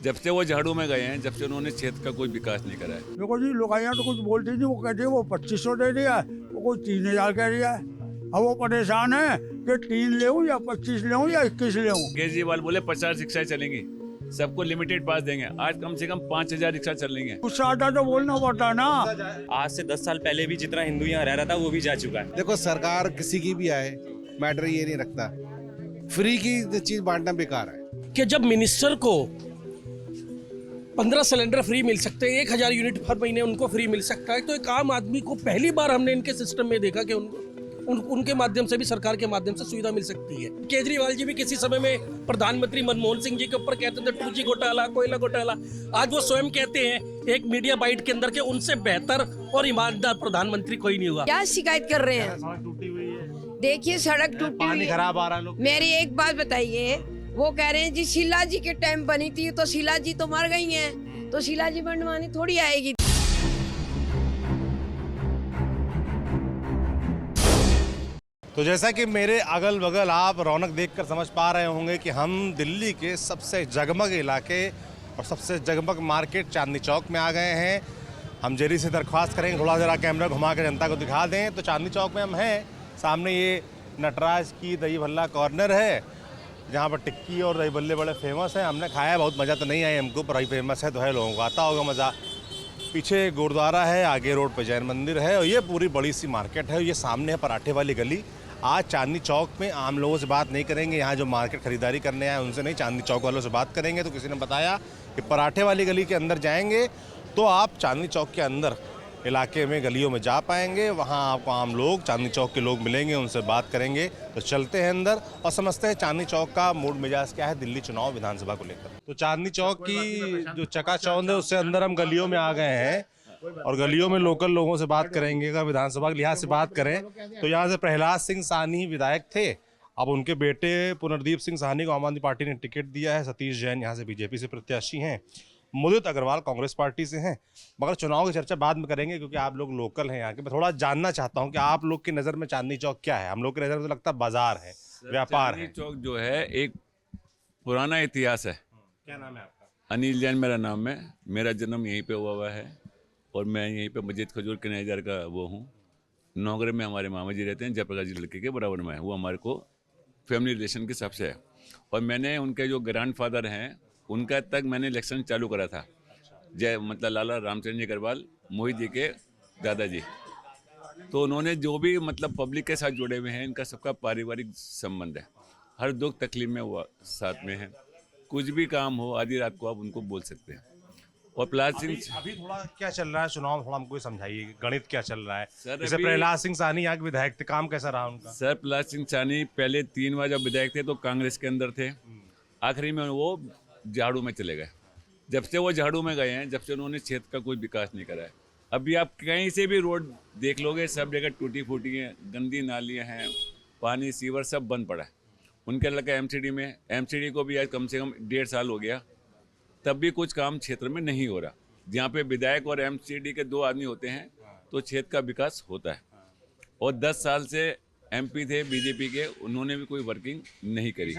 जब से वो झाड़ू में गए हैं, जब से उन्होंने क्षेत्र का कोई विकास नहीं करा है। देखो जी, लोग यहाँ तो कुछ बोलते नहीं, वो कहते हैं वो 2500 दे दिया है, वो कोई 3000 कह दिया है। अब वो परेशान है कि 3 ले या 25 ले या 21 ले। केजरीवाल बोले 50 रिक्शाएं चलेंगी, सबको लिमिटेड पास देंगे। आज कम से कम 5000 रिक्शा चल रही है। गुस्सा आता तो बोलना पड़ता ना। आज से 10 साल पहले भी जितना हिंदू यहाँ रह रहा था वो भी जा चुका है। देखो, सरकार किसी की भी आए, मैटर ये नहीं रखता, फ्री की चीज बांटना बेकार है। कि जब मिनिस्टर को 15 सिलेंडर फ्री मिल सकते हैं, 1000 यूनिट हर महीने उनको फ्री मिल सकता है, तो एक आम आदमी को पहली बार हमने इनके सिस्टम में देखा कि उनके माध्यम से भी, सरकार के माध्यम से सुविधा मिल सकती है। केजरीवाल जी भी किसी समय में प्रधानमंत्री मनमोहन सिंह जी के ऊपर कहते थे 2G घोटाला, कोयला घोटाला। आज वो स्वयं कहते हैं एक मीडिया बाइट के अंदर के उनसे बेहतर और ईमानदार प्रधानमंत्री कोई नहीं हुआ। क्या शिकायत कर रहे हैं? देखिए, सड़क टूटी, पानी खराब आ रहा है। लोग मेरी एक बात बताइए, वो कह रहे हैं जी शीला जी के टाइम बनी थी, तो शीला जी तो मर गई हैं, तो शीला जी बनवानी थोड़ी आएगी। तो जैसा कि मेरे अगल बगल आप रौनक देखकर समझ पा रहे होंगे कि हम दिल्ली के सबसे जगमग इलाके और सबसे जगमग मार्केट चांदनी चौक में आ गए हैं। हम जेरी से दरख्वास्त करेंगे थोड़ा ज़रा कैमरा घुमा कर जनता को दिखा दें। तो चांदनी चौक में हम हैं, सामने ये नटराज की दही भल्ला कॉर्नर है, जहाँ पर टिक्की और दही भल्ले बड़े फेमस हैं। हमने खाया, बहुत मज़ा तो नहीं आया हमको, पर भाई फेमस है तो है, लोगों को आता होगा मज़ा। पीछे गुरुद्वारा है, आगे रोड पर जैन मंदिर है, और ये पूरी बड़ी सी मार्केट है। ये सामने है पराठे वाली गली। आज चांदनी चौक में आम लोगों से बात नहीं करेंगे, यहाँ जो मार्केट खरीदारी करने आए उनसे नहीं, चांदनी चौक वालों से बात करेंगे। तो किसी ने बताया कि पराठे वाली गली के अंदर जाएंगे तो आप चांदनी चौक के अंदर इलाके में गलियों में जा पाएंगे, वहाँ आपको आम लोग, चांदनी चौक के लोग मिलेंगे, उनसे बात करेंगे। तो चलते हैं अंदर और समझते हैं चांदनी चौक का मूड मिजाज क्या है दिल्ली चुनाव विधानसभा को लेकर। तो चांदनी चौक की जो चकाचौंध है उससे अंदर हम गलियों में आ गए हैं और गलियों में लोकल लोगों से बात करेंगे। अगर विधानसभा के लिहाज से बात करें तो यहाँ से प्रहलाद सिंह साहनी विधायक थे, अब उनके बेटे पुनर्दीप सिंह साहनी को आम आदमी पार्टी ने टिकट दिया है। सतीश जैन यहाँ से बीजेपी से प्रत्याशी हैं, मुदित अग्रवाल कांग्रेस पार्टी से हैं। मगर चुनाव की चर्चा बाद में करेंगे क्योंकि आप लोग लोकल हैं यहाँ के। मैं थोड़ा जानना चाहता हूँ कि आप लोग की नज़र में चांदनी चौक क्या है? हम लोग की नज़र में तो लगता है बाजार है, व्यापार है। चौक जो है एक पुराना इतिहास है। क्या नाम है आपका? अनिल जैन मेरा नाम है। मेरा जन्म यहीं पे हुआ है और मैं यहीं पे मस्जिद खजूर के नज़र का वो हूँ। नौगरे में हमारे मामा जी रहते हैं, जयप्रकाश जी लड़के के बराबर में है। वो हमारे को फैमिली रिलेशन के सबसे है। और मैंने उनके जो ग्रैंडफादर हैं उनका तक मैंने इलेक्शन चालू करा था। मतलब लाला रामचंद्र जी अग्रवाल, मोहित जी के दादाजी। तो उन्होंने जो भी मतलब पब्लिक के साथ जुड़े हुए हैं, इनका सबका पारिवारिक संबंध है। हर दुख तकलीफ में वो साथ में है। कुछ भी काम हो आधी रात को आप उनको बोल सकते हैं। और प्रहलाद सिंह अभी थोड़ा क्या चल रहा है चुनाव, थोड़ा हमको समझाइए, गणित क्या चल रहा है? सर, जैसे प्रहलाद सिंह साहनी यहाँ के विधायक थे, काम कैसा रहा उनका? सर, प्रहलाद सिंह साहनी पहले 3 बार जब विधायक थे तो कांग्रेस के अंदर थे, आखिरी में वो झाड़ू में चले गए। जब से वो झाड़ू में गए हैं, जब से उन्होंने क्षेत्र का कोई विकास नहीं करा है। अभी आप कहीं से भी रोड देख लोगे, सब जगह टूटी फूटी हैं, गंदी नालियाँ हैं, पानी सीवर सब बंद पड़ा है। उनके लड़का एमसीडी में, एमसीडी को भी आज कम से कम 1.5 साल हो गया, तब भी कुछ काम क्षेत्र में नहीं हो रहा। जहाँ पे विधायक और एमसीडी के 2 आदमी होते हैं तो क्षेत्र का विकास होता है। और 10 साल से एमपी थे बीजेपी के, उन्होंने भी कोई वर्किंग नहीं करी।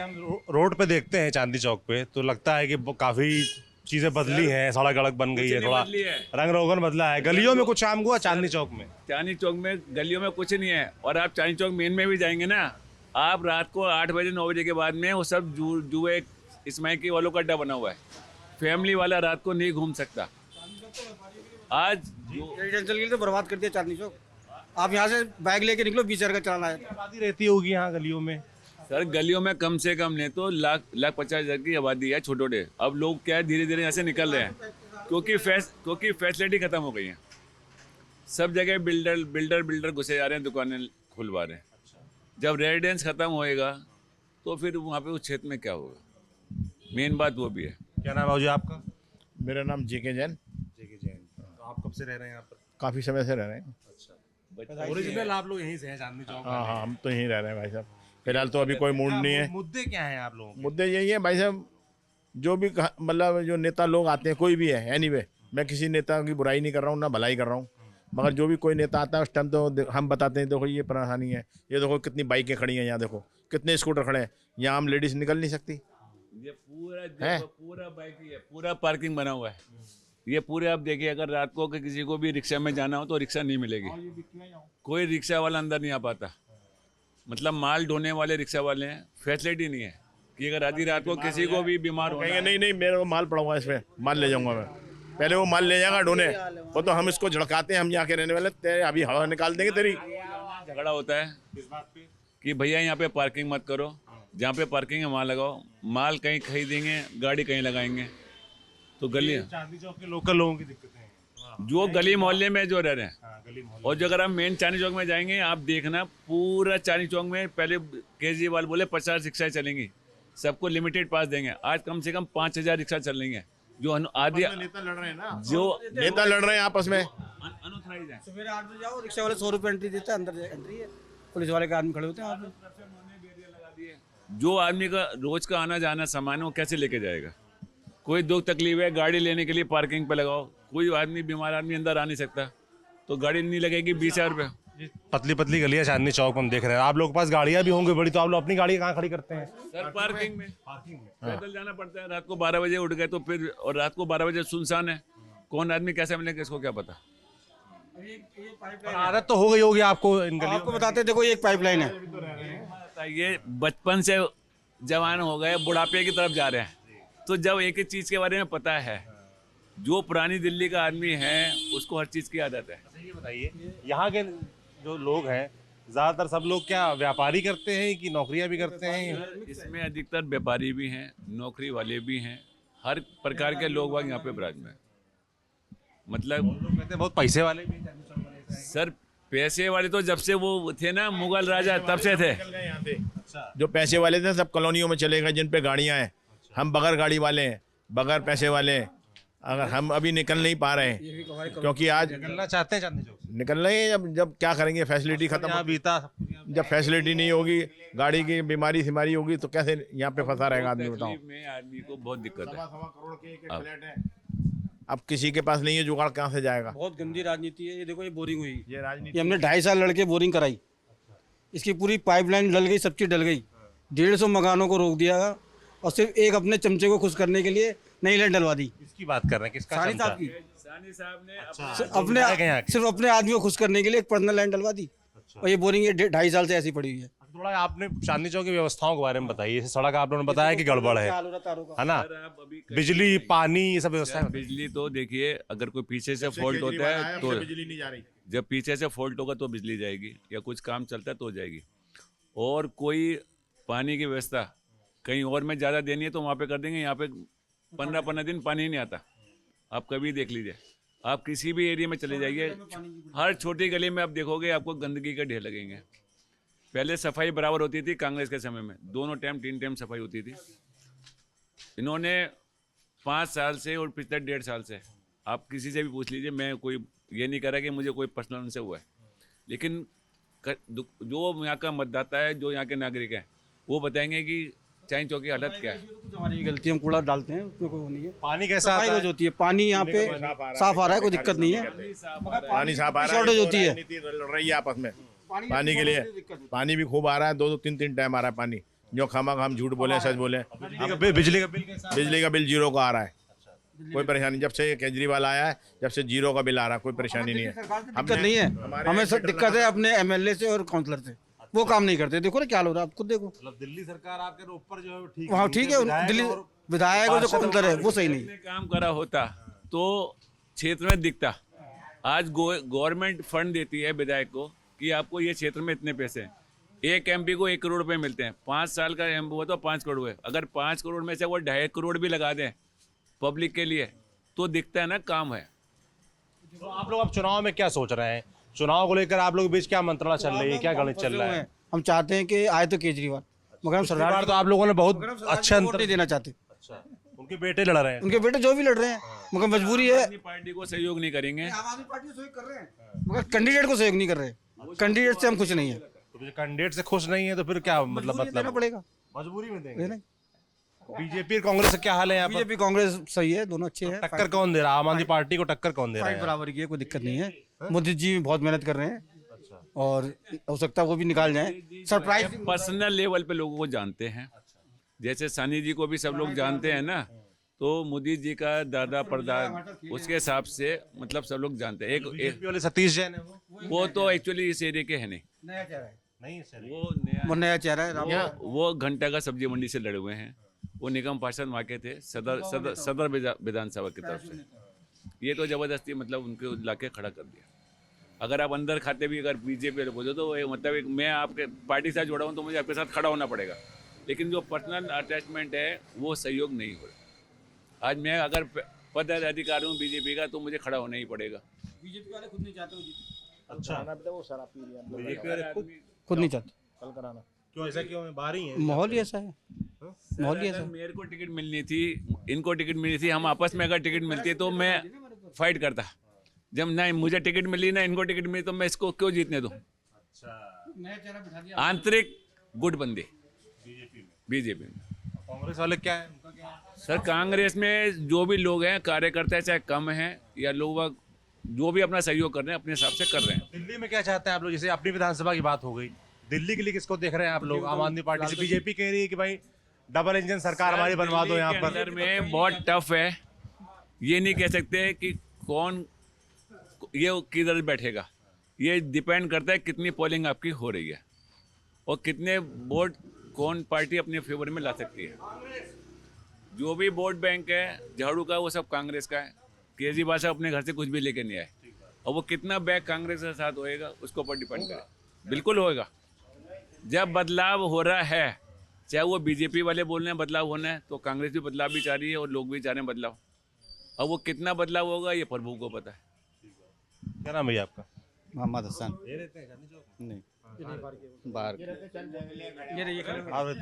रोड पे देखते हैं चांदनी चौक पे तो लगता है कि काफी चीजें बदली हैं, सड़क गड़क बन गई है, थोड़ा रंग रोगन बदला है। गलियों में कुछ काम हुआ चांदनी चौक में? चांदनी चौक में गलियों में कुछ नहीं है। और आप चांदनी चौक मेन में भी जाएंगे ना, आप रात को 8 बजे 9 बजे के बाद में वो सब जुए स्मैकी वालों का अड्डा बना हुआ है। फैमिली वाला रात को नहीं घूम सकता। आज तो बर्बाद कर दिया चांदनी चौक। आप यहाँ से बैग लेके निकलो, 20,000 का चलाना है। आबादी रहती होगी यहाँ गलियों में? सर, गलियों में कम से कम नहीं तो लाख 50,000 की आबादी है, छोटे छोटे। अब लोग क्या है, धीरे धीरे यहाँ से निकल रहे हैं क्योंकि फैसिलिटी खत्म हो गई है। सब जगह बिल्डर घुसे जा रहे हैं, दुकानें खुलवा रहे हैं। जब रेजिडेंस खत्म होएगा तो फिर वहाँ पे उस क्षेत्र में क्या होगा, मेन बात वो भी है। क्या नाम है भाजी आपका? मेरा नाम जेके जैन। जेके जैन। तो आप कब से रह रहे हैं यहाँ पर? काफ़ी समय से रह रहे हैं। अच्छा, ओरिजिनल आप लोग यहीं से हैं चांदनी चौक? हाँ, हम तो यहीं रह रहे हैं भाई साहब। फिलहाल तो अभी कोई मूड नहीं है। मुद्दे क्या हैं आप लोगों के? मुद्दे यही है भाई साहब, जो भी मतलब जो नेता लोग आते हैं, कोई भी है, एनीवे, मैं किसी नेता की बुराई नहीं कर रहा हूँ, ना भलाई कर रहा हूँ, मगर जो भी कोई नेता आता है उस टाइम तो हम बताते हैं देखो ये परेशानी है, ये देखो कितनी बाइकें खड़ी हैं, यहाँ देखो कितने स्कूटर खड़े हैं, यहाँ हम लेडीज़ निकल नहीं सकती, ये पूरा हैं? पूरा बाइक ही है, पूरा पार्किंग बना हुआ है। ये पूरे आप देखिए, अगर रात को कि किसी को भी रिक्शा में जाना हो तो रिक्शा नहीं मिलेगी, कोई रिक्शा वाला अंदर नहीं आ पाता। मतलब माल ढोने वाले रिक्शा वाले हैं, फैसिलिटी नहीं है कि अगर आधी रात को किसी को भी बीमार हो कहेंगे नहीं नहीं मेरे को माल पड़ा हुआ है, इसमें माल ले जाऊंगा मैं। पहले वो माल ले जाएगा ढोने, वो तो हम इसको झड़काते हैं, हम यहाँ के रहने वाले, तेरे अभी हवा निकाल देंगे तेरी। झगड़ा होता है कि भैया यहाँ पे पार्किंग मत करो, जहाँ पे पार्किंग है वहाँ लगाओ। माल कहीं खरीदेंगे, गाड़ी कहीं लगाएंगे, तो गली चांदनी चौक के लोकल लोगों की दिक्कतें हैं। जो गली मोहल्ले में जो रह रहे हैं, गली मोहल्ले और जो अगर आप मेन चांदनी चौक में जाएंगे, आप देखना पूरा चांदनी चौक में पहले केजरीवाल बोले 50 रिक्शाएं चलेंगी, सबको लिमिटेड पास देंगे। आज कम से कम 5000 रिक्शा चल रही हैं, जो आधी नेता लड़ रहे हैं ना, जो नेता लड़ रहे हैं आपस में। अनऑथराइज्ड है। सवेरे 8 बजे जाओ, रिक्शा वाले 100 रुपये एंट्री देता है, अंदर एंट्री है, पुलिस वाले के आदमी खड़े होते हैं वहाँ पे। जो आदमी का रोज का आना जाना सामान है वो कैसे लेके जाएगा? कोई दुख तकलीफ है, गाड़ी लेने के लिए पार्किंग पे लगाओ। कोई आदमी बीमार आदमी अंदर आ नहीं सकता, तो गाड़ी नहीं लगेगी 20,000 रुपये। पतली पतली गलियां चांदनी चौक में हम देख रहे हैं। आप लोग के पास गाड़ियां भी होंगी बड़ी, तो आप लोग अपनी गाड़ी कहाँ खड़ी करते हैं? सर पार्किंग में पैदल जाना पड़ता है। रात को 12 बजे उठ गए तो फिर, और रात को 12 बजे सुनसान है, कौन आदमी कैसे मिलेगा इसको क्या पता। पर आदत तो हो गई होगी आपको इन गलियों आपको बताते देखो, ये एक पाइपलाइन है। ये बचपन से जवान हो गए, बुढ़ापे की तरफ जा रहे हैं, तो जब एक एक चीज के बारे में पता है, जो पुरानी दिल्ली का आदमी है उसको हर चीज की आदत है। ये बताइए, यहाँ के जो लोग हैं ज्यादातर सब लोग क्या व्यापारी करते हैं कि नौकरियां भी करते हैं? इसमें अधिकतर व्यापारी भी हैं, नौकरी वाले भी हैं, हर प्रकार के लोग वहाँ यहाँ पे विराजमान हैं। मतलब लोग कहते हैं बहुत पैसे वाले भी हैं। सर पैसे वाले तो जब से वो थे ना मुगल राजा, तब से थे। जो पैसे वाले थे सब कॉलोनियों में चले गए, जिन पे गाड़ियां हैं। हम बगैर गाड़ी वाले हैं, बगैर पैसे वाले हैं। अगर हम अभी निकल नहीं पा रहे हैं, क्योंकि आज निकलना चाहते हैं चांदनी चौक से? निकल रहे हैं। जब क्या करेंगे, फैसिलिटी खत्म यहाँ बीता जब फैसिलिटी नहीं होगी, गाड़ी की बीमारी सिमारी होगी, तो कैसे यहाँ पे फंसा रहेगा आदमी, बताओ। तकलीफ में आदमी को बहुत दिक्कत है। 1.25 करोड़ के एक फ्लैट है, अब किसी के पास नहीं है, जुगाड़ कहाँ से जाएगा? बहुत गंदी राजनीति है। ये देखो, ये बोरिंग हुई, ये राजनीति ये हमने 2.5 साल लड़के बोरिंग कराई, इसकी पूरी पाइपलाइन डल गई, सब चीज़ डल गई। 150 मकानों को रोक दिया और सिर्फ एक अपने चमचे को खुश करने के लिए नई लाइन डलवा दी। किसकी बात कर रहे हैं? किसका सानी चमचा? साहब की, सानी साहब ने अपने सिर्फ अपने आदमी को खुश करने के लिए एक पर्सनल लाइन डलवा दी। और ये बोरिंग ये 2.5 साल से ऐसी पड़ी हुई है। थोड़ा आपने चांदनी चौक की व्यवस्थाओं के बारे में बताइए। जैसे सड़क आप लोगों ने बताया कि गड़बड़ है ना? बिजली, पानी, ये सब व्यवस्था है? बिजली तो देखिए, अगर कोई पीछे से फॉल्ट होता है तो बिजली नहीं जा रही। जब पीछे से फॉल्ट होगा तो बिजली जाएगी, या कुछ काम चलता है तो जाएगी। और कोई पानी की व्यवस्था कहीं और में ज़्यादा देनी है तो वहाँ पे कर देंगे। यहाँ पे 15-15 दिन पानी ही नहीं आता। आप कभी देख लीजिए, आप किसी भी एरिया में चले जाइए, हर छोटी गली में आप देखोगे आपको गंदगी के ढेर लगेंगे। पहले सफाई बराबर होती थी कांग्रेस के समय में, 2 टाइम 3 टाइम सफाई होती थी। इन्होंने 5 साल से और पिछले 1.5 साल से, आप किसी से भी पूछ लीजिए, मैं कोई ये नहीं कर रहा कि मुझे कोई पर्सनल उनसे हुआ है, लेकिन जो यहाँ का मतदाता है, जो यहाँ के नागरिक हैं, वो बताएंगे कि चांदनी चौक की हालत क्या है। कुछ हमारी गलती, हम कूड़ा डालते हैं, उसमें कोई वो नहीं है। पानी कैसा आता सफाई रोज है? होती है, पानी यहाँ पे साफ आ रहा है, कोई दिक्कत नहीं है। पानी साफ आ रहा है, शॉर्टेज होती है। राजनीति लड़ रही है आपस में पानी के लिए। पानी भी खूब आ रहा है, 2-3 टाइम आ रहा है पानी। जो खामखा हम झूठ बोले, सच बोले। बिजली का बिल कैसा? बिजली का बिल 0 का आ रहा है, कोई परेशानी। जब से केजरीवाल आया है, जब से 0 का बिल आ रहा है, कोई परेशानी नहीं है। दिक्कत नहीं है, हमें सब दिक्कत है अपने MLA से और काउंसलर से, वो काम नहीं करते। देखो ना क्या हो रहा है, आप खुद देखो। मतलब दिल्ली सरकार आपके ऊपर जो है ठीक वहाँ ठीक है, दिल्ली विधायक और जो काउंसलर है वो सही नहीं। ने काम करा होता तो क्षेत्र में दिखता। आज गवर्नमेंट फंड देती है विधायक को कि आपको ये क्षेत्र में इतने पैसे हैं। एक MP को 1 करोड़ रुपए मिलते हैं। 5 साल का MP हुआ तो 5 करोड़ हुए। अगर 5 करोड़ में से वो 2.5 करोड़ भी लगा दें पब्लिक के लिए तो दिखता है ना, काम है। तो आप लोग अब चुनाव में क्या सोच रहे हैं? चुनाव को लेकर आप लोग के बीच क्या मंत्रणा चल रही है, क्या गणित चल रहा है? हम चाहते हैं कि आए तो केजरीवाल, मगर हम सरकार सरकार तो आप लोगों ने बहुत अच्छा वोट अंतर नहीं देना चाहते। अच्छा, उनके बेटे लड़ रहे हैं। उनके बेटे जो भी लड़ रहे हैं, मगर मजबूरी है। अपनी पार्टी को सहयोग नहीं करेंगे, आम आदमी पार्टी सहयोग कर रहे हैं, मगर कैंडिडेट को सहयोग नहीं कर रहे। कैंडिडेट से हम खुश नहीं है, तो कैंडिडेट से खुश नहीं है तो फिर क्या देना मतलब पड़ेगा। मजबूरी में देंगे। बीजेपी और कांग्रेस से क्या हाल है यहाँ पर? बीजेपी कांग्रेस सही है, दोनों अच्छे हैं। टक्कर कौन दे रहा है? आम आदमी पार्टी को टक्कर कौन दे रहा फाइट है? बराबर की है, कोई दिक्कत नहीं है। मोदी जी बहुत मेहनत कर रहे हैं और हो सकता है वो भी निकाल जाए। सरप्राइज पर्सनल लेवल पे लोगों को जानते हैं, जैसे सानी जी को भी सब लोग जानते हैं ना, तो मोदी जी का दादा परदादा उसके हिसाब से मतलब सब लोग जानते हैं। बीजेपी वाले सतीश जैन है वो तो एक्चुअली इस एरिया के है नहीं, नया चेहरा है, नहीं सर वो नया चेहरा है। वो घंटा का सब्जी मंडी से लड़े हुए हैं। वो निगम पार्षद वहाँ के थे, सदर विधानसभा की तरफ से। ये तो जबरदस्ती मतलब उनको लाके खड़ा कर दिया। अगर आप अंदर खाते भी अगर बीजेपी बोलो तो मतलब मैं आपके पार्टी से जुड़ा हूँ तो मुझे आपके साथ खड़ा होना पड़ेगा, लेकिन जो पर्सनल अटैचमेंट है वो सहयोग नहीं हो रहा। आज मैं अगर पदाधिकारी हूँ बीजेपी का तो मुझे खड़ा होना ही पड़ेगा। बीजेपी वाले खुद नहीं चाहते वो जीते। अच्छा, वो शराब पी रही है, बीजेपी वाले खुद नहीं चाहते। कल कराना। क्यों ऐसा क्यों है? बाहर ही है माहौल ही ऐसा है, माहौल ही ऐसा अगर है। मेरे को टिकट मिलनी थी, इनको टिकट मिलनी थी, हम आपस में अगर टिकट मिलती तो मैं फाइट करता। जब ना मुझे टिकट मिली ना इनको टिकट मिली तो मैं इसको क्यों जीतने दूं? नया चेहरा बिठा दिया। आंतरिक गुटबंदी बीजेपी में। कांग्रेस वाले क्या है, उनका क्या है? सर कांग्रेस में जो भी लोग हैं कार्यकर्ता है, चाहे कम हैं या लोग जो भी अपना सहयोग कर रहे हैं अपने हिसाब से कर रहे हैं। दिल्ली में क्या चाहते हैं आप लोग? जैसे अपनी विधानसभा की बात हो गई, दिल्ली के लिए किसको देख रहे हैं आप लोग? आम आदमी पार्टी से बीजेपी कह रही है कि भाई डबल इंजन सरकार हमारी बनवा दो यहाँ पर। अंदर में बहुत टफ है, ये नहीं कह सकते कि कौन ये किधर बैठेगा। ये डिपेंड करता है कितनी पोलिंग आपकी हो रही है और कितने वोट कौन पार्टी अपने फेवर में ला सकती है। जो भी वोट बैंक है झाड़ू का वो सब कांग्रेस का है। केजरीवाल साहब अपने घर से कुछ भी लेके नहीं आए और वो कितना बैक कांग्रेस के साथ होएगा उसके ऊपर डिपेंड करे। बिल्कुल होएगा। जब बदलाव हो रहा है, चाहे वो बीजेपी वाले बोल रहे हैं बदलाव होना है, तो कांग्रेस भी बदलाव भी चाह रही है और लोग भी चाह रहे हैं बदलाव। और वो कितना बदलाव होगा ये प्रभु को पता है। क्या नाम है भैया आपका? मोहम्मद हसन। नहीं, बाहर आप रहते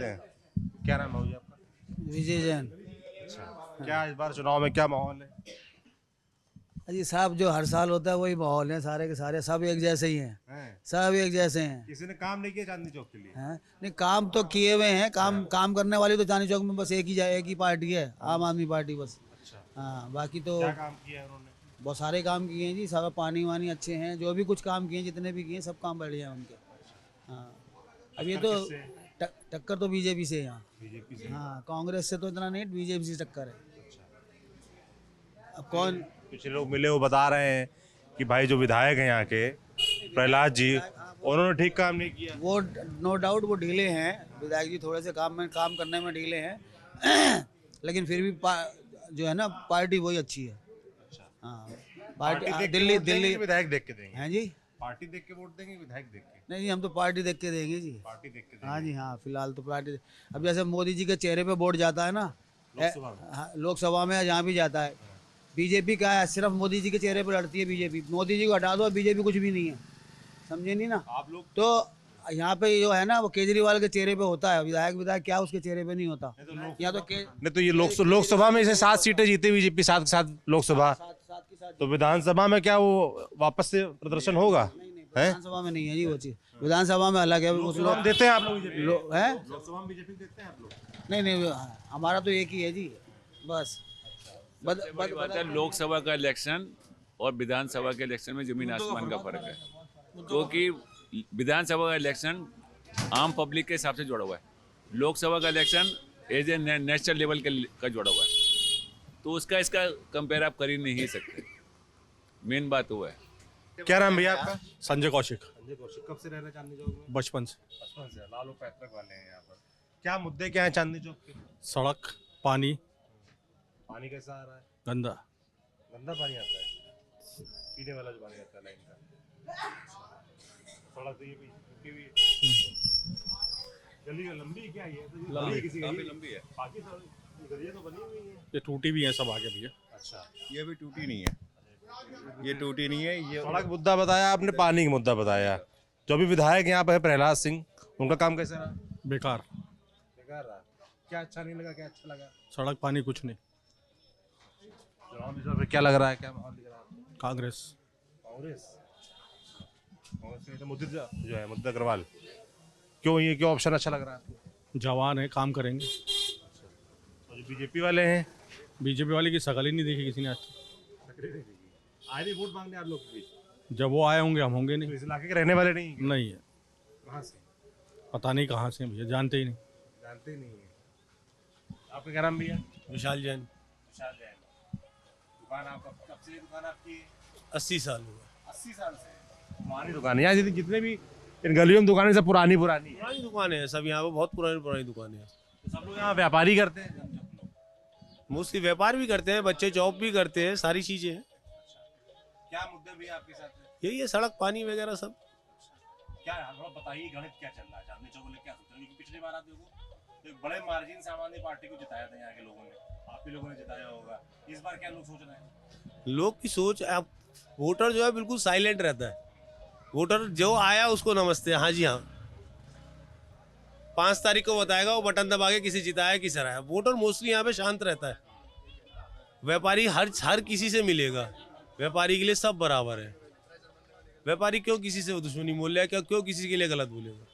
हैं, क्या नाम है भैया आपका? विजय जैन। क्या इस बार चुनाव में क्या माहौल है? अजी साहब जो हर साल होता है वही माहौल है, सारे के सारे सब एक जैसे ही हैं, सब एक जैसे हैं। किसी ने काम नहीं किया चांदनी चौक के लिए? हैं नहीं, काम तो किए हुए हैं, काम करने वाली तो चांदनी चौक में बस एक ही पार्टी है, आम आदमी पार्टी बस। हाँ, बाकी तो क्या काम किया है उन्होंने? बहुत सारे काम किए हैं जी, सब पानी वानी अच्छे हैं, जो भी कुछ काम किए हैं जितने भी किए हैं सब काम बढ़िया हैं उनके। हाँ, अब ये तो टक्कर तो बीजेपी से है यहाँ। बीजेपी से? हाँ, कांग्रेस से तो इतना नहीं, बीजेपी से टक्कर है। अब कौन? पिछले लोग मिले वो बता रहे हैं कि भाई जो विधायक हैं यहाँ के प्रहलाद जी, उन्होंने ठीक काम नहीं किया। वो नो डाउट वो ढीले हैं, विधायक जी थोड़े से काम करने में ढीले हैं लेकिन फिर भी जो है ना पार्टी वही अच्छी है। हाँ, पार्टी दिल्ली विधायक देख के देंगे हैं जी। पार्टी देख के वोट देंगे, विधायक देख के? नहीं जी, हम तो पार्टी देख के देंगे जी। पार्टी देख के हाँ जी, हाँ, फिलहाल तो पार्टी। अब जैसे मोदी जी के चेहरे पे वोट जाता है ना लोकसभा में, जहाँ भी जाता है बीजेपी का है, सिर्फ मोदी जी के चेहरे पर लड़ती है बीजेपी। मोदी जी को हटा दो, बीजेपी कुछ भी नहीं है, समझे नहीं ना आप लोग? तो यहाँ पे जो है ना वो केजरीवाल के चेहरे पे होता है, विधायक क्या उसके चेहरे पे नहीं होता। यहाँ तो नहीं तो ये लोकसभा में इसे 7 सीटें जीती बीजेपी, 7 के 7 लोकसभा, तो विधानसभा में क्या वो वापस से प्रदर्शन होगा? विधानसभा में नहीं है जी वो चीज, विधानसभा में अलग है। उस लोग देते हैं आप लोग हैं, लोकसभा में बीजेपी देते हैं आप लोग? नहीं, हमारा तो एक ही है जी बस। बड़ी बात है, लोकसभा का इलेक्शन और विधानसभा के इलेक्शन में जमीन आसमान का फर्क है, क्योंकि विधानसभा का इलेक्शन आम पब्लिक के हिसाब से जुड़ा हुआ है, लोकसभा का election as a national level का जुड़ा हुआ है, तो उसका इसका कंपेयर आप कर ही नहीं सकते। मेन बात वो है। क्या नाम भैया आपका? संजय कौशिक। संजय कौशिक। कब से रह रहे हैं चांदनी चौक में? बचपन से। बचपन से। लालू पैतृक वाले हैं यहाँ पर। क्या मुद्दे क्या हैं चांदनी चौक के? सड़क, पानी। पानी कैसा आ रहा है? गंदा। गंदा पानी आता है? पीने वाला जो पानी आता है लाइन का? सड़क तो ये भी टूटी हुई है। गली लंबी क्या है? लंबी किसी काफी लंबी है। बाकी गलियां तो बनी हुई हैं। ये टूटी भी है सब आगे भैया। अच्छा, ये भी टूटी नहीं है, ये टूटी नहीं है। ये सड़क मुद्दा बताया आपने, पानी का मुद्दा बताया। जो भी विधायक यहाँ पर है प्रहलाद सिंह, उनका काम कैसा रहा? बेकार। बेकार रहा। क्या अच्छा नहीं लगा, क्या अच्छा लगा? सड़क, पानी, कुछ नहीं। क्या लग रहा है, क्या माहौल दिख रहा है? कांग्रेस। कांग्रेस में तो मुद्दा जो है, मुद्दा अग्रवाल, क्यों ऑप्शन अच्छा लग रहा है आपको? जवान है, काम करेंगे। और जो बीजेपी वाले हैं? बीजेपी वाले की शकल ही नहीं देखी किसी ने आज। आए नहीं वोट मांगने आप लोग के बीच? जब वो आए होंगे हम होंगे तो नहीं। इस इलाके के रहने वाले नहीं हैं? नहीं है। कहाँ से? पता नहीं कहाँ से भैया, जानते ही नहीं। जानते ही नहीं है। आपका क्या नाम भैया? विशाल जैन। विशाल जैन। दुकान आपका कब से दुकान आपकी? 80 साल हुआ। 80 साल से पुरानी दुकान है। यहाँ जितने भी इन गलियों में दुकानें सब पुरानी है। पुरानी दुकानें हैं सब, यहाँ पे बहुत पुरानी पुरानी दुकानें हैं। तो सब लोग यहाँ व्यापारी करते हैं। मोस्टली व्यापार भी करते हैं, बच्चे जॉब भी करते हैं, सारी चीजें हैं। क्या मुद्दे भी आपके साथ में? यही है, सड़क पानी वगैरह सब। क्या थोड़ा बताइए, गणित क्या चल रहा है? चांदनी चौक वाले क्या सोच रहे हैं? क्योंकि पिछली बार आप देखो तो एक बड़े मार्जिन से आम आदमी पार्टी को जिताया था यहाँ के लोगों ने, आप भी लोगों ने जिताया होगा। इस बार क्या लोग सोच रहे हैं? लोग की सोच, अब वोटर जो है बिल्कुल साइलेंट रहता है। वोटर जो आया उसको नमस्ते, हाँ जी हाँ, 5 तारीख को बताएगा वो बटन दबा के किसी जिताया किसी हराया। वोटर मोस्टली यहाँ पे शांत रहता है। व्यापारी हर किसी से मिलेगा, व्यापारी के लिए सब बराबर है। व्यापारी क्यों किसी से दुश्मनी बोल रहा है, क्यों किसी के लिए गलत बोलेगा?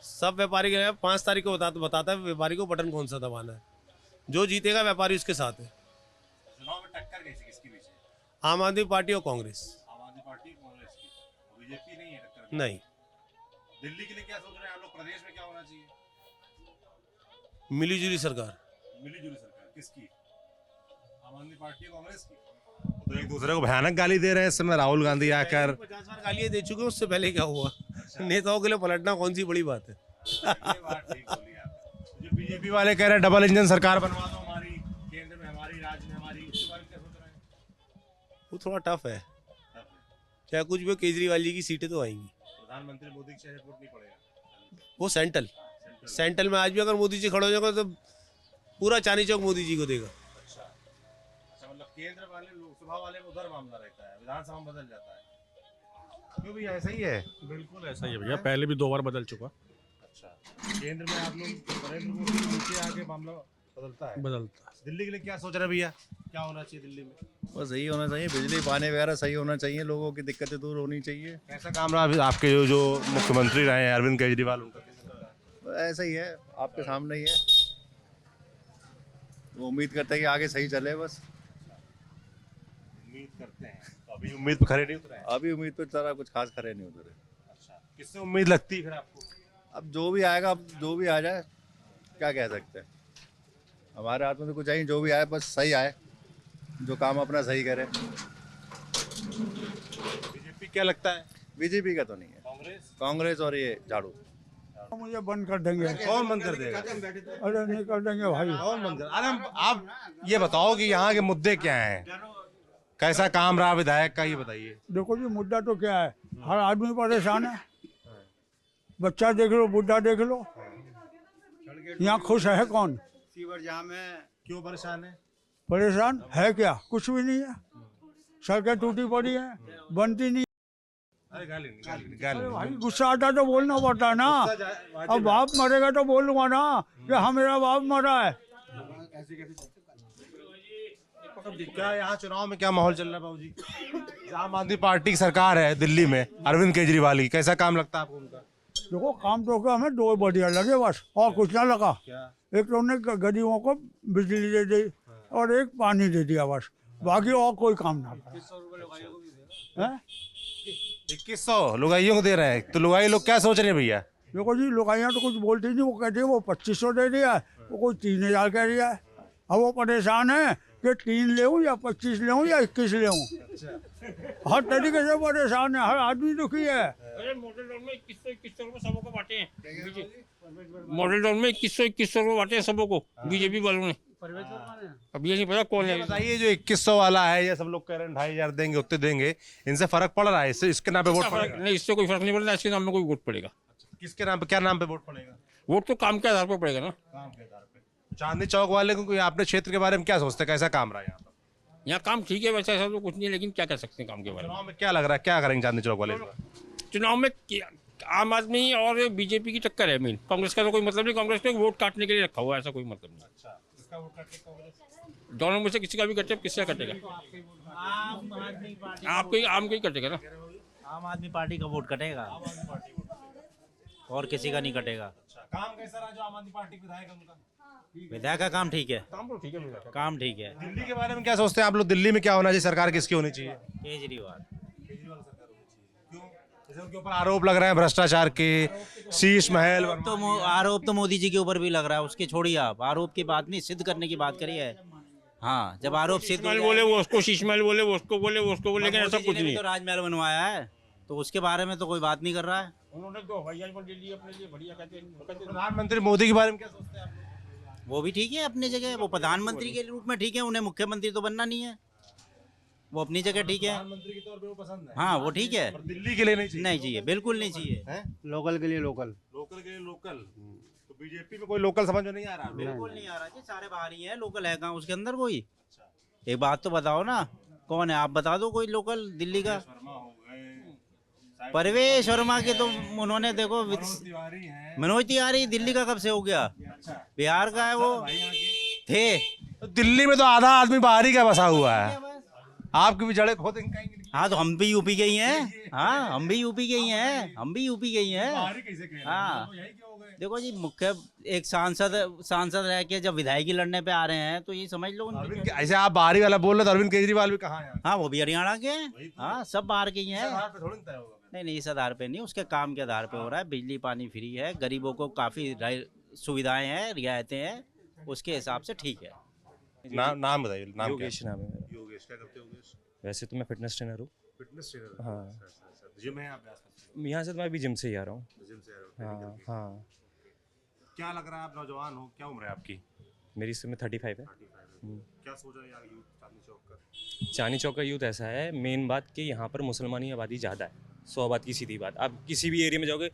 सब व्यापारी के लिए 5 तारीख को बताता है व्यापारी को बटन कौन सा दबाना है। जो जीतेगा व्यापारी उसके साथ है। चुनाव में टक्कर कैसी किसके बीच है? आम आदमी पार्टी और कांग्रेस। आम आदमी पार्टी कांग्रेस की, बीजेपी नहीं है टक्कर? नहीं। दिल्ली के लिए क्या सोच रहे हैं आप लोग? प्रदेश में क्या होना चाहिए? मिलीजुली सरकार। मिलीजुली सरकार किसकी? आम आदमी पार्टी कांग्रेस की? तो एक दूसरे को भयानक गाली दे रहे हैं इस समय। राहुल गांधी आकर 50 बार गालियां दे चुके हैं, उससे पहले क्या हुआ? नेताओं के लिए पलटना कौन सी बड़ी बात है? ये बात ठीक बोली आप। जो बीजेपी वाले कह रहे हैं डबल इंजन सरकार बनवा दो हमारी, केंद्र में हमारी, राज्य में हमारी, उसके बारे में क्या सोच रहे हैं? वो थोड़ा टफ है। चाहे कुछ भी हो, केजरीवाल जी की सीटें तो आएंगी। प्रधानमंत्री मोदी के शहर वोट नहीं पड़ेगा। वो सेंट्रल में आज भी अगर मोदी जी खड़े हो जाएगा तो पूरा चांदनी चौक मोदी जी को देगा। अच्छा, मतलब केंद्र वाले, लोकसभा वाले में उधर मामला रहता है, विधानसभा में बदल जाता है। क्यों भैया ऐसा ही है? बिल्कुल ऐसा ही है भैया, पहले भी 2 बार बदल चुका। अच्छा, केंद्र में आप लोग नरेंद्र मोदी के नीचे आके मामला बदलता है। बदलता है। दिल्ली के लिए क्या सोच रहे हैं भैया? क्या होना चाहिए दिल्ली में? बस यही होना चाहिए, बिजली पानी वगैरह सही होना चाहिए, लोगों की दिक्कतें दूर होनी चाहिए। कैसा काम रहा अभी आपके जो मुख्यमंत्री रहे हैं अरविंद केजरीवाल, उनका बस ऐसा ही है, आपके सामने ही है। वो उम्मीद करते हैं कि आगे सही चले बस। उम्मीद करते हैं, तो अभी उम्मीद पे खड़े नहीं उतरे हैं? अभी उम्मीद पे सारा कुछ खास खरे नहीं उतरे। अच्छा, किससे उम्मीद लगती है फिर आपको? अब जो भी आएगा, अब जो भी आ जाए, क्या कह सकते हैं। हमारे हाथ में तो कुछ है ही, जो भी आए बस सही आए, जो काम अपना सही करे। बीजेपी क्या लगता है? बीजेपी का तो नहीं है, कांग्रेस और ये झाड़ू। मुझे बंद कर देंगे। कौन बंद कर देगा? अरे नहीं कर देंगे भाई। कौन बंद कर? अरे आप ये बताओ कि यहाँ के मुद्दे क्या हैं? कैसा काम रहा विधायक का, ये बताइए। देखो जी, मुद्दा तो क्या है, हर आदमी परेशान है। बच्चा देख लो, बुढ़ा देख लो, यहाँ खुश है कौन? सीवर जाम है। क्यों परेशान है? परेशान है क्या? कुछ भी नहीं है। सड़कें टूटी पड़ी है, बनती नहीं। अरे गाली अरे भाई, गुस्सा आता तो बोलना पड़ता है ना। अब बाप मरेगा तो बोलूंगा ना कि हाँ मेरा बाप मरा है। क्या यहाँ चुनाव में क्या माहौल चल रहा है बाबूजी? आम आदमी पार्टी की सरकार है दिल्ली में, अरविंद केजरीवाल की, कैसा काम लगता है आपको उनका? देखो, काम तो क्या, हमें 2 बढ़िया लगे बस, और कुछ ना लगा। एक तो उन्होंने गरीबों को बिजली दे दी और एक पानी दे दिया बस, बाकी और कोई काम ना करा। 2100 लुगाइयों को दे रहे हैं, तो लुगाई लोग क्या सोच रहे हैं भैया? देखो जी, लुगाइयाँ तो कुछ बोलती नहीं। वो कहती है वो 2500 दे दिया है, वो कोई 3000 कह रही है। अब वो परेशान है कि 3 ले या 25 ले या 21 ले। हर तरीके से परेशान है, हर आदमी दुखी है। मॉडल टाउन में 2100 रुपये सबको बांटे हैं। मॉडल टाउन में 2100 रुपये बांटे हैं सबको बीजेपी वालों ने। अब ये नहीं पता कौन है। बताइए, जो 2100 वाला है, ये सब लोग कह रहे हैं 2500 देंगे, उतने देंगे, इनसे फर्क पड़ रहा है? इससे इसके नाम पे वोट पड़ेगा? नहीं, इससे कोई फर्क नहीं पड़ता, इसके नाम में कोई वोट पड़ेगा। किसके नाम पे, क्या नाम पे वोट पड़ेगा? वोट तो काम के आधार पर पड़ेगा ना। काम के आधार पे। चांदनी चौक वाले को आपने क्षेत्र के बारे में क्या सोचते हैं, कैसा काम रहा यहाँ पर? यहाँ काम ठीक है, वैसे ऐसा तो कुछ नहीं, लेकिन क्या कर सकते हैं काम के बारे में। चुनाव में क्या लग रहा है, क्या करेंगे चांदनी चौक वाले? चुनाव में आम आदमी और बीजेपी की टक्कर है मेन। कांग्रेस का तो कोई मतलब नहीं, कांग्रेस को वोट काटने के लिए रखा हुआ है, ऐसा कोई मतलब नहीं। अच्छा, इसका वोट काटने का कांग्रेस? दोनों में से किसी का भी कटे, किसका कटेगा? आपको आम को ही कटेगा ना। आम आदमी पार्टी का वोट कटेगा और किसी का नहीं कटेगा। काम कैसा रहा जो आम आदमी पार्टी विधायक है उनका? विधायक का काम ठीक है। काम तो ठीक है, काम ठीक है। दिल्ली के बारे में क्या सोचते हैं आप लोग? दिल्ली में क्या होना चाहिए, सरकार किसकी होनी चाहिए? केजरीवाल। केजरीवाल सरकार होनी चाहिए। क्यों? उनके ऊपर आरोप लग रहे हैं भ्रष्टाचार के, शीश महल आरोप तो मोदी जी के ऊपर भी लग रहा है, उसके छोड़िए आप, आरोप की बात नहीं, सिद्ध करने की बात करिए। हाँ, जब आरोप सिद्ध हो बोले वो उसको, शीश महल बोले वो उसको, बोले वो उसको, बोले, लेकिन ऐसा कुछ नहीं। तो राजमहल बनवाया है, तो उसके बारे में तो कोई बात नहीं कर रहा है। उन्होंने तो हवाई जहाज ले लिए अपने लिए, बढ़िया कहते हैं। प्रधानमंत्री मोदी के बारे में क्या सोचते हैं आप? वो भी ठीक है अपनी जगह, वो प्रधानमंत्री के रूप में ठीक है, उन्हें मुख्यमंत्री तो बनना नहीं है, वो अपनी जगह ठीक है। प्रधानमंत्री के तौर पे वो पसंद है। हाँ, वो ठीक है। पर दिल्ली के लिए नहीं चाहिए। नहीं चाहिए, बिल्कुल नहीं चाहिए। हैं? लोकल के लिए लोकल, लोकल के लिए लोकल। तो बीजेपी में कोई लोकल समझ में नहीं आ रहा। बिल्कुल नहीं आ रहा जी, सारे बाहर ही हैं, लोकल है कहाँ उसके अंदर कोई? एक बात तो बताओ ना, कौन है? आप बता दो कोई लोकल दिल्ली का। परवेश वर्मा के तो उन्होंने देखो, मनोज तिवारी दिल्ली का कब से हो गया? बिहार का है वो, थे। तो दिल्ली में तो आधा आदमी बाहर ही का बसा हुआ है, आपकी भी जड़ें खोदेंगे कहीं। हाँ, तो हम भी यूपी के ही हैं। हाँ, हम भी यूपी के ही हैं, हम भी यूपी के ही हैं। हाँ, देखो जी, मुख्य एक सांसद रह के जब विधायकी लड़ने पे आ रहे हैं, तो ये समझ लो उनकी। ऐसे आप बाहरी वाला बोल रहे, तो अरविंद केजरीवाल भी कहाँ है? हाँ, वो भी हरियाणा के हैं। हाँ, सब बाहर के ही हैं। नहीं, इस आधार पे नहीं, उसके काम के आधार पे हो रहा है। बिजली पानी फ्री है, गरीबों को काफी सुविधाएं हैं, रियायतें हैं, उसके हिसाब से ठीक है। नाम बताइए। नाम योगेश नाम है मेरा। योगेश, क्या करते हो योगेश? वैसे तो मैं फिटनेस ट्रेनर हूँ। Fitness trainer. हाँ। जिम है आप? यहाँ से तो मैं अभी जिम से ही आ रहा हूँ। जिम से आ रहे हो? हाँ हाँ। क्या लग रहा है, आप नौजवान हो, क्या उम्र है आपकी? मेरी इस समय 35 है। क्या सोच रहे हैं यार यूथ चांदनी चौक का? चांदनी चौक का यूथ ऐसा है, मेन बात कि यहाँ पर मुसलमानी आबादी ज़्यादा है। 100 बात की सीधी बात, आप किसी भी एरिया में जाओगे,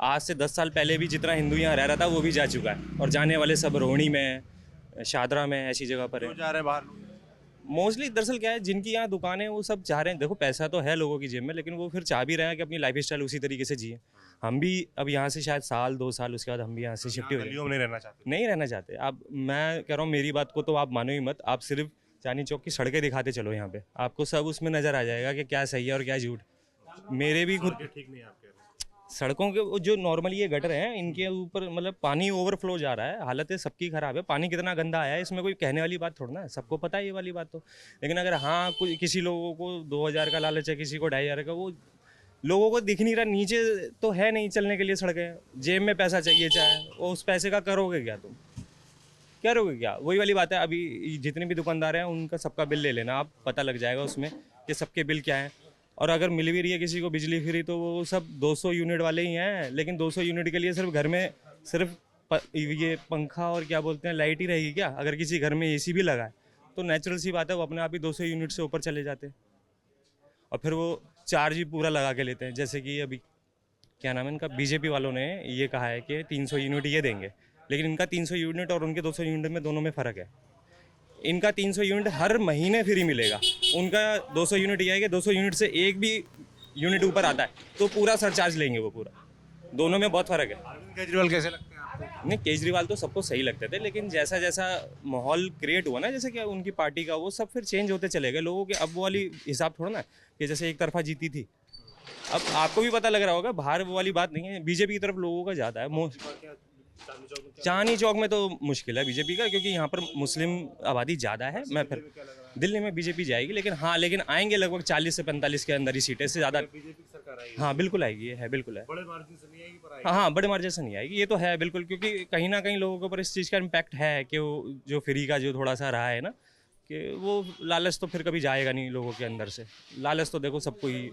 आज से 10 साल पहले भी जितना हिंदू यहाँ रह रहा था वो भी जा चुका है, और जाने वाले सब रोहिणी में, शादरा में, ऐसी जगह पर है। जा रहे हैं बाहर? मोस्टली दरअसल क्या है, जिनकी यहाँ दुकानें वो सब चाह रहे हैं, देखो पैसा तो है लोगों की जेब में, लेकिन वो फिर चाह भी रहे हैं कि अपनी लाइफ स्टाइल उसी तरीके से जिए। हम भी अब यहाँ से शायद साल 2 साल उसके बाद हम भी यहाँ से शिफ्ट हो जाए। नहीं रहना चाहते? नहीं रहना चाहते। आप, मैं कह रहा हूँ, मेरी बात को तो आप मानो ही मत, आप सिर्फ चांदनी चौक की सड़कें दिखाते चलो यहाँ पे, आपको सब उसमें नज़र आ जाएगा कि क्या सही है और क्या झूठ। मेरे भी खुद ठीक नहीं है आप कह रहे हैं? सड़कों के वो जो नॉर्मली ये गटर हैं, इनके ऊपर मतलब पानी ओवरफ्लो जा रहा है, हालत सबकी ख़राब है। पानी कितना गंदा आया है, इसमें कोई कहने वाली बात थोड़ा ना है, सबको पता है ये वाली बात तो। लेकिन अगर हाँ, कोई किसी लोगों को 2000 का लालच है, किसी को 2500 का, वो लोगों को दिख नहीं रहा, नीचे तो है नहीं चलने के लिए सड़कें, जेब में पैसा चाहिए चाहे, वो उस पैसे का करोगे क्या तुम? करोगे क्या? वही वाली बात है। अभी जितने भी दुकानदार हैं उनका सबका बिल ले लेना आप, पता लग जाएगा उसमें कि सबके बिल क्या हैं। और अगर मिल भी रही है किसी को बिजली फ्री, तो वो सब 200 यूनिट वाले ही हैं, लेकिन 200 यूनिट के लिए सिर्फ घर में सिर्फ ये पंखा और क्या बोलते हैं लाइट ही रहेगी क्या? अगर किसी घर में एसी भी लगा है तो नेचुरल सी बात है वो अपने आप ही 200 यूनिट से ऊपर चले जाते हैं, और फिर वो चार्ज ही पूरा लगा के लेते हैं। जैसे कि अभी क्या नाम है इनका, बीजेपी वालों ने ये कहा है कि 300 यूनिट ये देंगे, लेकिन इनका 300 यूनिट और उनके 200 यूनिट में दोनों में फ़र्क है। इनका 300 यूनिट हर महीने फ्री मिलेगा, उनका 200 यूनिट ये है कि 200 यूनिट से एक भी यूनिट ऊपर आता है तो पूरा सरचार्ज लेंगे वो पूरा। दोनों में बहुत फ़र्क है। अरविंद केजरीवाल कैसे लगते हैं आपको? नहीं, केजरीवाल तो सबको सही लगते थे, लेकिन जैसा जैसा माहौल क्रिएट हुआ ना, जैसे कि उनकी पार्टी का, वो सब फिर चेंज होते चले गए लोगों के। अब वो वाली हिसाब थोड़ा ना कि जैसे एक तरफा जीती थी। अब आपको भी पता लग रहा होगा, बाहर वो वाली बात नहीं है, बीजेपी की तरफ लोगों का ज़्यादा है। चांदनी चौक में तो मुश्किल है बीजेपी का, क्योंकि यहाँ पर मुस्लिम आबादी ज़्यादा है। मैं फिर दिल्ली में बीजेपी जाएगी, लेकिन आएंगे लगभग 40 से 45 के अंदर ही सीटें से ज़्यादा। हाँ बिल्कुल आएगी, ये है, बिल्कुल है। बड़े मार्जिन से नहीं आएगी पर आएगी। हाँ, बड़े मार्जिन से नहीं आएगी, ये तो है बिल्कुल, क्योंकि कहीं ना कहीं लोगों के ऊपर इस चीज़ का इम्पैक्ट है कि वो जो फ्री का जो थोड़ा सा रहा है ना, कि वो लालच तो फिर कभी जाएगा नहीं लोगों के अंदर से। लालच तो देखो सबको ही,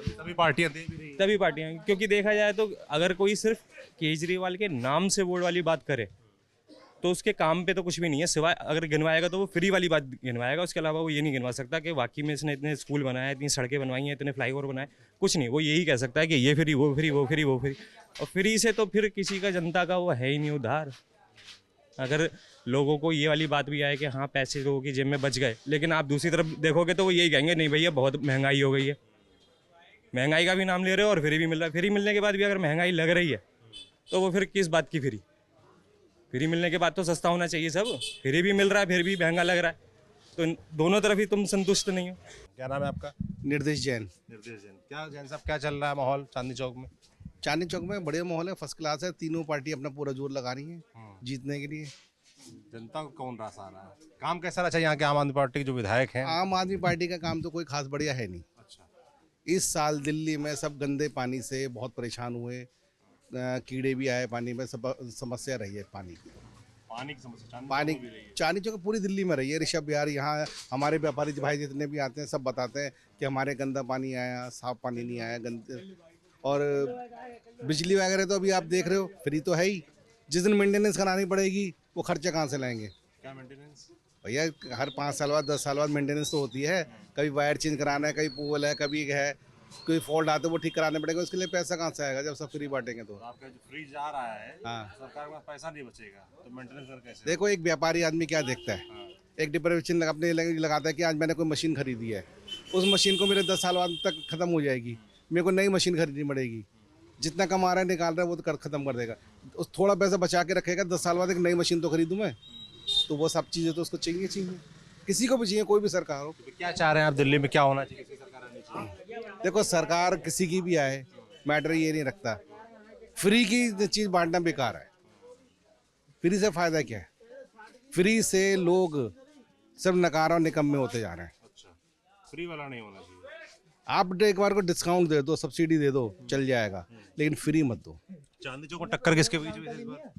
तभी पार्टियां दे भी रही हैं। तभी पार्टियां, क्योंकि देखा जाए तो अगर कोई सिर्फ केजरीवाल के नाम से वोट वाली बात करे तो उसके काम पे तो कुछ भी नहीं है, सिवाय अगर गिनवाएगा तो वो फ्री वाली बात गिनवाएगा। उसके अलावा वो ये नहीं गिनवा सकता कि वाकई में इसने इतने स्कूल बनाए, इतनी सड़कें बनवाई हैं, इतने फ्लाईओवर बनाए, कुछ नहीं। वो यही कह सकता है कि ये फ्री, वो फ्री, वो फ्री, वो फ्री। और फ्री से तो फिर किसी का, जनता का वो है ही नहीं उद्धार। अगर लोगों को ये वाली बात भी आए कि हाँ पैसे लोगों की जेब में बच गए, लेकिन आप दूसरी तरफ देखोगे तो वो यही कहेंगे, नहीं भैया बहुत महंगाई हो गई है। महंगाई का भी नाम ले रहे हो और फ्री भी मिल रहा है। फ्री मिलने के बाद भी अगर महंगाई लग रही है तो वो फिर किस बात की फ्री? फ्री मिलने के बाद तो सस्ता होना चाहिए सब। फ्री भी मिल रहा है, फिर भी महंगा लग रहा है, तो दोनों तरफ ही तुम संतुष्ट नहीं हो। क्या नाम है आपका? निर्देश जैन। निर्देश जैन। क्या जैन साहब, क्या चल रहा है माहौल चांदनी चौक में? चांदनी चौक में बढ़िया माहौल है, फर्स्ट क्लास है। तीनों पार्टी अपना पूरा जोर लगा रही है जीतने के लिए। जनता को कौन रास आ रहा है? काम कैसा रहा? यहाँ के आम आदमी पार्टी के जो विधायक हैं। आम आदमी पार्टी का काम तो कोई खास बढ़िया है नहीं। अच्छा। इस साल दिल्ली में सब गंदे पानी से बहुत परेशान हुए, कीड़े भी आए पानी में, सब समस्या रही है पानी की। पानी की समस्या पानी चांदनी चौक पूरी दिल्ली में रही है। ऋषभ बिहार यहाँ हमारे व्यापारी भाई जितने भी आते हैं सब बताते हैं कि हमारे गंदा पानी आया, साफ पानी नहीं आया, गंदे। और बिजली वगैरह तो अभी आप देख रहे हो फ्री तो है ही, जिस दिन मेंटेनेंस करानी पड़ेगी वो खर्चा कहाँ से लाएंगे? क्या मेंटेनेंस? भैया हर 5 साल बाद 10 साल बाद मेंटेनेंस तो होती है, कभी वायर चेंज कराना है, कभी पोल है, कभी है कोई फॉल्ट आता है वो ठीक कराने पड़ेगा, उसके लिए पैसा कहाँ से आएगा जब सब फ्री बांटेंगे तो? आपका जो फ्री जा रहा है, हाँ सरकार के पास पैसा नहीं बचेगा तो मेंटेनेंस कर कैसे? देखो, एक व्यापारी आदमी क्या देखता है, एक डिप्रेशन अपने लगाता है कि आज मैंने कोई मशीन खरीदी है, उस मशीन को मेरे 10 साल बाद तक खत्म हो जाएगी, मेरे को नई मशीन खरीदनी पड़ेगी, जितना कमा रहा है निकाल रहा है वो तो खत्म कर देगा, उस थोड़ा पैसा बचा के रखेगा, 10 साल बाद एक नई मशीन तो खरीदूँ मैं, तो वो सब चीज़ें तो उसको चाहिए, किसी को भी चाहिए, कोई भी सरकार हो। क्या चाह रहे हैं आप दिल्ली में क्या होना चाहिए, किसी सरकार आनी चाहिए? देखो, सरकार किसी की भी आए, मैटर ये नहीं रखता, फ्री की चीज़ बांटना बेकार है। फ्री से फ़ायदा क्या है? फ्री से लोग सब नकारा और निकम्मे होते जा रहे हैं। अच्छा, फ्री वाला नहीं होना चाहिए। आप एक बार को डिस्काउंट दे दो, सब्सिडी दे दो, चल जाएगा, लेकिन फ्री मत दो। चांदनी चौक को टक्कर किसके बीच में इस बार?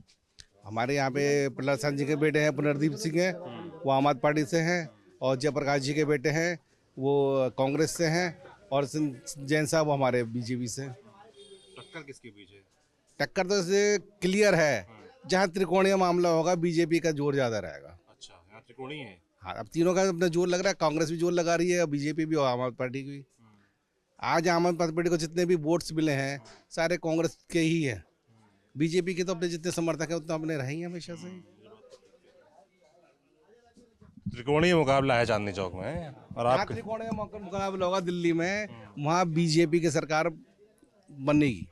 हमारे यहाँ पे प्रहलाद जी के बेटे हैं पुनर्दीप सिंह हैं, वो आम आदमी पार्टी से हैं, और जयप्रकाश जी के बेटे हैं वो कांग्रेस से हैं, और जैन साहब वो हमारे बीजेपी से। टक्कर किसके बीच है? टक्कर तो इससे क्लियर है, जहाँ त्रिकोणीय मामला होगा बीजेपी का जोर ज़्यादा रहेगा। अच्छा, यहाँ त्रिकोणीय है। हाँ, अब तीनों का अपना जोर लग रहा है, कांग्रेस भी जोर लगा रही है और बीजेपी भी और आम आदमी पार्टी की भी। आज आम आदमी पार्टी को जितने भी वोट्स मिले हैं सारे कांग्रेस के ही हैं, बीजेपी के तो अपने जितने समर्थक हैं उतना अपने रहे ही हमेशा से। त्रिकोणीय मुकाबला है चांदनी चौक में, और आप त्रिकोणीय मुकाबला होगा दिल्ली में, वहाँ बीजेपी की सरकार बनेगी।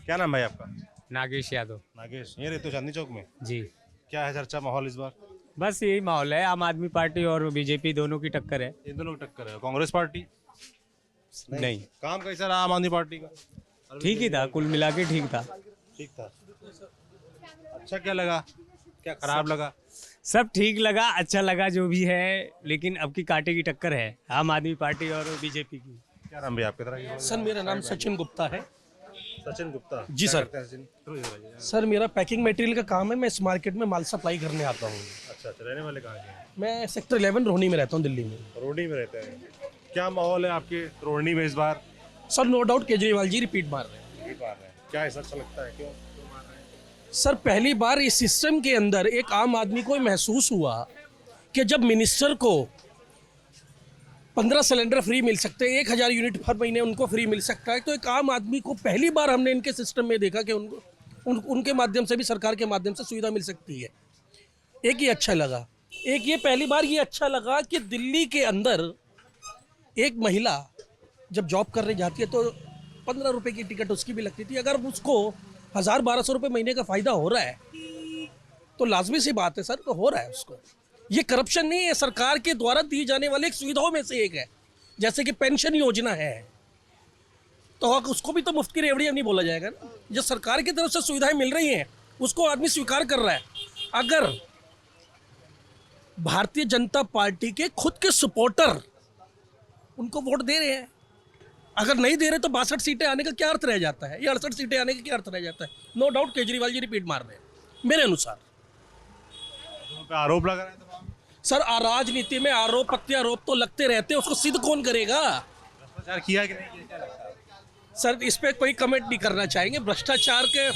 क्या नाम है आपका? नागेश यादव। नागेश, ये रहते हो चांदनी चौक में? जी। क्या है चर्चा माहौल इस बार? बस यही माहौल है, आम आदमी पार्टी और बीजेपी दोनों की टक्कर है। इन दोनों की टक्कर है। कांग्रेस पार्टी नहीं। काम कैसा रहा आम आदमी पार्टी का? ठीक ही था, कुल मिला के ठीक था। ठीक था। अच्छा क्या लगा, क्या खराब लगा? सब ठीक लगा, अच्छा लगा जो भी है, लेकिन अब की कांटे की टक्कर है आम आदमी पार्टी और बीजेपी की। क्या नाम भैया आपके तरह? सर मेरा नाम सचिन गुप्ता है। सचिन गुप्ता जी सर। सर मेरा पैकिंग मटेरियल का काम है, मैं इस मार्केट में माल सप्लाई करने आता हूँ। अच्छा, रहने वाले कहाँ के हैं? मैं सेक्टर 11 रोहिणी में रहता हूँ, दिल्ली में। रोहिणी में रहते हैं। क्या माहौल है आपके रोहिणी में इस बार? Sir no doubt Kejriwal ji repeat मार रहे हैं। क्या ऐसा अच्छा लगता है, क्यों? सर पहली बार इस सिस्टम के अंदर एक आम आदमी को महसूस हुआ कि जब मिनिस्टर को 15 सिलेंडर फ्री मिल सकते हैं, 1000 यूनिट हर महीने उनको फ्री मिल सकता है, तो एक आम आदमी को पहली बार हमने इनके सिस्टम में देखा कि उनके माध्यम से भी, सरकार के माध्यम से सुविधा मिल सकती है। एक ये अच्छा लगा, एक ये पहली बार ये अच्छा लगा कि दिल्ली के अंदर एक महिला जब जॉब करने जाती है तो 15 रुपए की टिकट उसकी भी लगती थी, अगर उसको 1000-1200 रुपये महीने का फ़ायदा हो रहा है तो लाजमी सी बात है सर, तो हो रहा है उसको। ये करप्शन नहीं है, सरकार के द्वारा दी जाने वाली एक सुविधाओं में से एक है, जैसे कि पेंशन योजना है, तो उसको भी तो मुफ्त की रेवड़ियाँ नहीं बोला जाएगा ना। जो सरकार की तरफ से सुविधाएं मिल रही हैं उसको आदमी स्वीकार कर रहा है। अगर भारतीय जनता पार्टी के खुद के सपोर्टर उनको वोट दे रहे हैं, अगर नहीं दे रहे तो 62 सीटें आने का क्या अर्थ रह जाता है, या 68 सीटें आने का क्या अर्थ रह जाता है? No doubt Kejriwal ji repeat मार रहे हैं मेरे अनुसार। आरोप लगा रहे हैं सर राजनीति में आरोप प्रत्यारोप तो लगते रहते हैं, उसको सिद्ध कौन करेगा? भ्रष्टाचार किया कि नहीं किया, क्या लगता है? सर इस पर कोई कमेंट नहीं करना चाहेंगे। भ्रष्टाचार के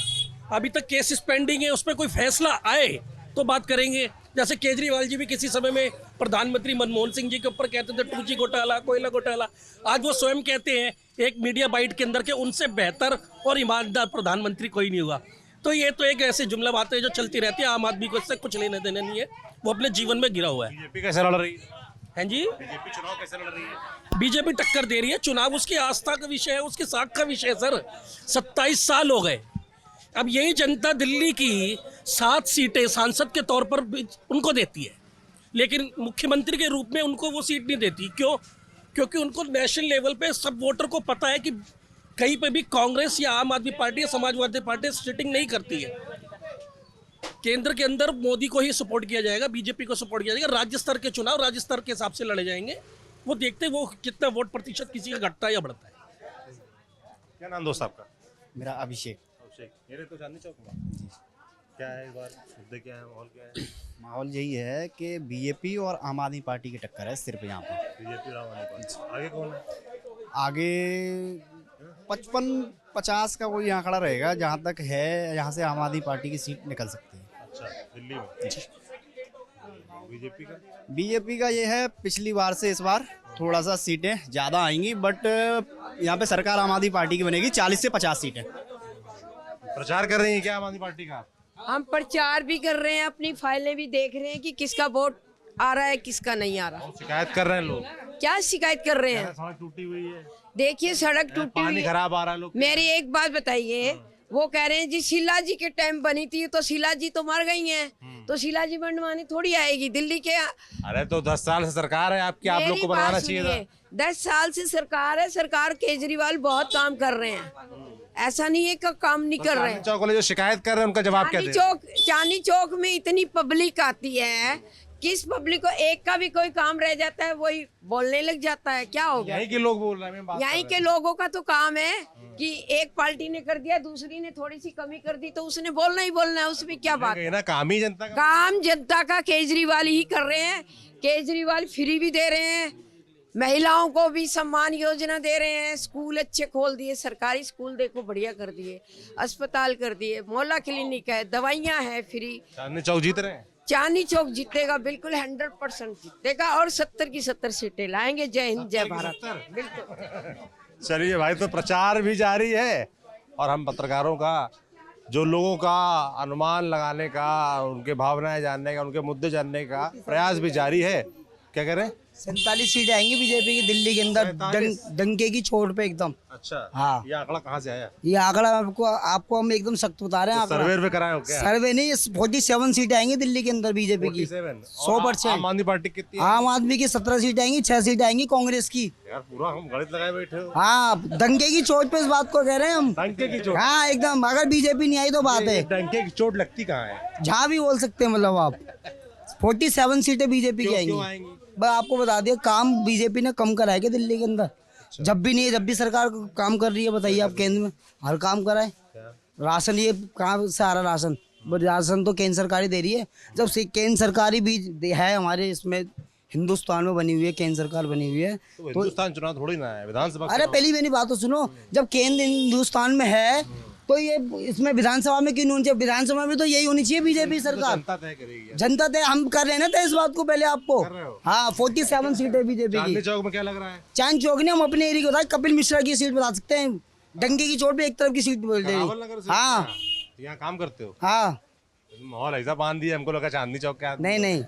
अभी तक केसेस पेंडिंग है, उस पर कोई फैसला आए तो बात करेंगे। जैसे केजरीवाल जी भी किसी समय में प्रधानमंत्री मनमोहन सिंह जी के ऊपर कहते थे 2G घोटाला, कोयला घोटाला, आज वो स्वयं कहते हैं एक मीडिया बाइट के अंदर के उनसे बेहतर और ईमानदार प्रधानमंत्री कोई नहीं हुआ। तो ये तो एक ऐसी जुमला बातें जो चलती रहती है, आम आदमी को इससे कुछ लेने देने नहीं है, वो अपने जीवन में गिरा हुआ है। बीजेपी कैसे लड़ रही है? हैं जी, बीजेपी चुनाव कैसे लड़ रही है? बीजेपी टक्कर दे रही है, चुनाव उसकी आस्था का विषय है, उसके साख का विषय है सर। 27 साल हो गए, अब यही जनता दिल्ली की 7 सीटें सांसद के तौर पर उनको देती है, लेकिन मुख्यमंत्री के रूप में उनको वो सीट नहीं देती। क्यों? क्योंकि उनको नेशनल लेवल पे सब वोटर को पता है कि कहीं पे भी कांग्रेस या आम आदमी पार्टी या समाजवादी पार्टी सिटिंग नहीं करती है। केंद्र के अंदर मोदी को ही सपोर्ट किया जाएगा, बीजेपी को सपोर्ट किया जाएगा। राज्य स्तर के चुनाव राज्य स्तर के हिसाब से लड़े जाएंगे, वो देखते हैं वो कितना वोट प्रतिशत किसी का घटता है या बढ़ता है। क्या नाम दोस्त आपका? मेरा अभिषेक। मेरे तो चांदनी चौक में क्या है इस बार, मुद्दे क्या है, माहौल क्या है? माहौल यही है कि बीजेपी और आम आदमी पार्टी की टक्कर है सिर्फ यहाँ पर। बीजेपी राम आदमी पार्टी। आगे कौन है? आगे 55-50 का कोई आंकड़ा रहेगा जहाँ तक है, यहाँ से आम आदमी पार्टी की सीट निकल सकती है। अच्छा, दिल्ली में। बीजेपी का? बीजेपी का ये है पिछली बार से इस बार थोड़ा सा सीटें ज़्यादा आएंगी, बट यहाँ पे सरकार आम आदमी पार्टी की बनेगी, 40 से 50 सीटें। प्रचार कर रही है क्या आम आदमी पार्टी का? हम प्रचार भी कर रहे हैं, अपनी फाइलें भी देख रहे हैं कि किसका वोट आ रहा है किसका नहीं आ रहा। शिकायत कर रहे हैं लोग? क्या शिकायत कर रहे हैं? सड़क टूटी हुई है, देखिए सड़क टूटी हुई पानी है। खराब आ रहा है लोग। मेरी एक बात बताइए, वो कह रहे हैं जी शीला जी के टाइम बनी थी, तो शीला जी तो मर गई हैं, तो शीला जी बनवानी थोड़ी आएगी दिल्ली के। अरे तो 10 साल से सरकार है आपकी, आप लोग को बनवाना चाहिए था। 10 साल से सरकार है, सरकार केजरीवाल बहुत काम कर रहे हैं, ऐसा नहीं है कि काम नहीं कर रहे हैं। चौक वाले जो शिकायत कर रहे हैं उनका जवाब क्या दें? चांदनी चौक में इतनी पब्लिक आती है, किस पब्लिक को एक का भी कोई काम रह जाता है वही बोलने लग जाता है। क्या हो गया? यहीं के लोग बोल रहे हैं, यहीं के लोगों का तो काम है कि एक पार्टी ने कर दिया, दूसरी ने थोड़ी सी कमी कर दी, तो उसने बोलना ही बोलना है, उसमें क्या बात है? ना काम ही जनता का। काम जनता का केजरीवाल ही कर रहे हैं। केजरीवाल फ्री भी दे रहे हैं, महिलाओं को भी सम्मान योजना दे रहे हैं, स्कूल अच्छे खोल दिए, सरकारी स्कूल देखो बढ़िया कर दिए, अस्पताल कर दिए, मोहल्ला क्लिनिक है, दवाइयाँ है फ्री। चांदनी चौक जीत रहे हैं? चांदनी चौक जीतेगा, बिल्कुल 100% जीतेगा, और 70 की 70 सीटें लाएंगे। जय हिंद जय भारत। बिल्कुल। चलिए भाई, तो प्रचार भी जारी है और हम पत्रकारों का, जो लोगों का अनुमान लगाने का, उनके भावनाएं जानने का, उनके मुद्दे जानने का प्रयास भी जारी है। क्या कह रहे हैं? 47 सीटें आएंगी बीजेपी की दिल्ली के अंदर, डंके की चोट पे एकदम। अच्छा, हाँ। ये आंकड़ा कहाँ से आया? ये आंकड़ा आपको हम एकदम सख्त बता रहे हैं। सर्वे पे कराए हो क्या? सर्वे नहीं, 47 सीटें आएंगी दिल्ली के अंदर बीजेपी की, 100%। आम आदमी पार्टी कितनी? आम आदमी की 17 सीटें आएंगी, 6 सीटें आएंगी कांग्रेस की। यार पूरा हम गणित लगाए बैठे हो। हाँ, डंके की चोट पे इस बात को कह रहे हैं हम। डंके की चोट? हाँ एकदम, अगर बीजेपी नहीं आई तो बात है। डंके की चोट लगती कहाँ है? जहाँ भी बोल सकते हैं, मतलब आप 47 सीटें बीजेपी की आएंगी। बस आपको बता दिया, काम बीजेपी ने कम कराया क्या दिल्ली के अंदर? अच्छा। जब भी नहीं है, जब भी सरकार काम कर रही है, बताइए आप, केंद्र में हर काम कराए। राशन ये कहाँ से आ रहा राशन? राशन तो केंद्र सरकार ही दे रही है। जब से केंद्र सरकारी भी है हमारे इसमें, हिंदुस्तान में बनी हुई है, केंद्र सरकार बनी हुई है, तो हिंदुस्तान चुनाव थोड़ी ना है, विधानसभा। अरे पहली मेरी बात तो सुनो, जब केंद्र हिंदुस्तान में है तो ये इसमें विधानसभा में क्यों नहीं होनी चाहिए? विधानसभा में तो यही होनी चाहिए बीजेपी सरकार। जनता तय करेगी। जनता तय हम कर रहे हैं ना तय इस बात को, पहले आपको। हाँ, 47 सीटें बीजेपी की। चांदनी चौक में क्या लग रहा है? चांदनी चौक ने हम अपने एरिया को बताया, कपिल मिश्रा की सीट बता सकते हैं, डंके की चोट पे एक तरफ की सीट बोल दे। हाँ, यहाँ काम करते हो? हाँ। माहौल ऐसा बांध दिया, हमको लगा चांदनी चौक क्या। नहीं,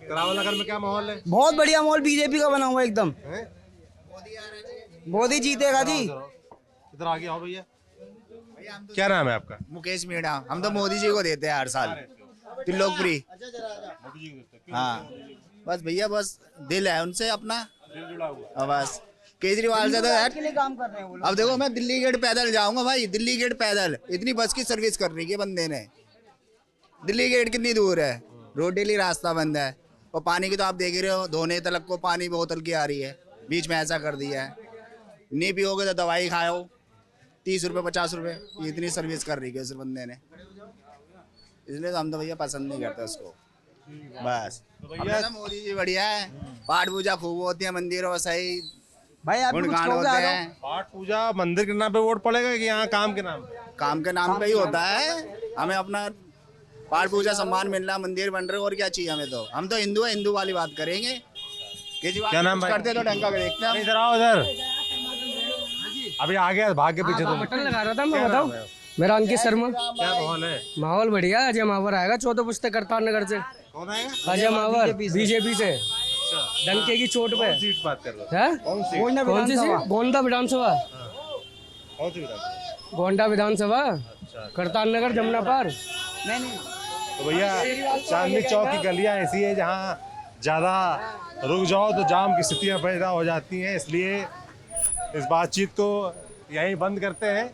करावल नगर में क्या माहौल है? बहुत बढ़िया माहौल बीजेपी का बना हुआ एकदम। मोदी जीतेगा जी। इधर आगे आओ भैया। क्या नाम है आपका? मुकेश मीणा। हम तो मोदी जी को देते हैं हर साल, त्रिलोकपुरी। हाँ, बस भैया, बस दिल है उनसे अपना, बस। केजरीवाल से तो यार काम कर रहे हैं वो लोग। अब देखो, मैं दिल्ली गेट पैदल जाऊंगा भाई, दिल्ली गेट पैदल, इतनी बस की सर्विस कर रही है बंदे ने। दिल्ली गेट कितनी दूर है, रोड डेली रास्ता बंद है, और पानी की तो आप देख रहे हो, धोने तलक को पानी बोतल की आ रही है, बीच में ऐसा कर दिया है। नहीं पियोगे तो दवाई खाओ, 30 रुपये 50 रुपये, इतनी सर्विस कर रही है उस बंदे ने। इसलिए तो हम तो भैया पसंद नहीं करते उसको, बस। भैया मोदी जी बढ़िया है, पाठ पूजा खूब होती है मंदिरों, सही भाई आप गुणगान होते हैं। पाठ पूजा मंदिर के नाम पे वोट पड़ेगा कि यहाँ काम के नाम? काम के नाम पे ही होता है। हमें अपना पाठ पूजा सम्मान मिलना, मंदिर बन रहे, और क्या चाहिए हमें? तो हम तो हिंदू है, हिंदू वाली बात करेंगे। क्या नाम भाई? करते तो डंका देखते हैं। इधर आओ, इधर। अभी आ गया, भाग के पीछे। बटन लगा रहा था मैं, बताओ। मेरा अंकित शर्मा। क्या माहौल है? माहौल बढ़िया। अजय मावर आएगा, चौथे पुस्तक करतार नगर से। कौन आएगा? अजय मावर, बीजेपी से, डंके की चोट पे। सीट बात कर रहे है? कौन सी सीट? गोंडा विधानसभा। कौन सी विधानसभा? गोंडा विधानसभा, करतार नगर, जमुना पार। नहीं। तो भैया, चांदनी चौक की गलियां ऐसी है जहाँ ज़्यादा रुक जाओ तो जाम की स्थितियाँ पैदा हो जाती हैं, इसलिए इस बातचीत को यहीं बंद करते हैं।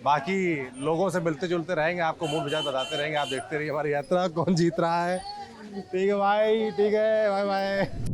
बाकी लोगों से मिलते जुलते रहेंगे, आपको मूड मिजाज बताते रहेंगे। आप देखते रहिए हमारी यात्रा, कौन जीत रहा है। ठीक है भाई, ठीक है, बाय बाय।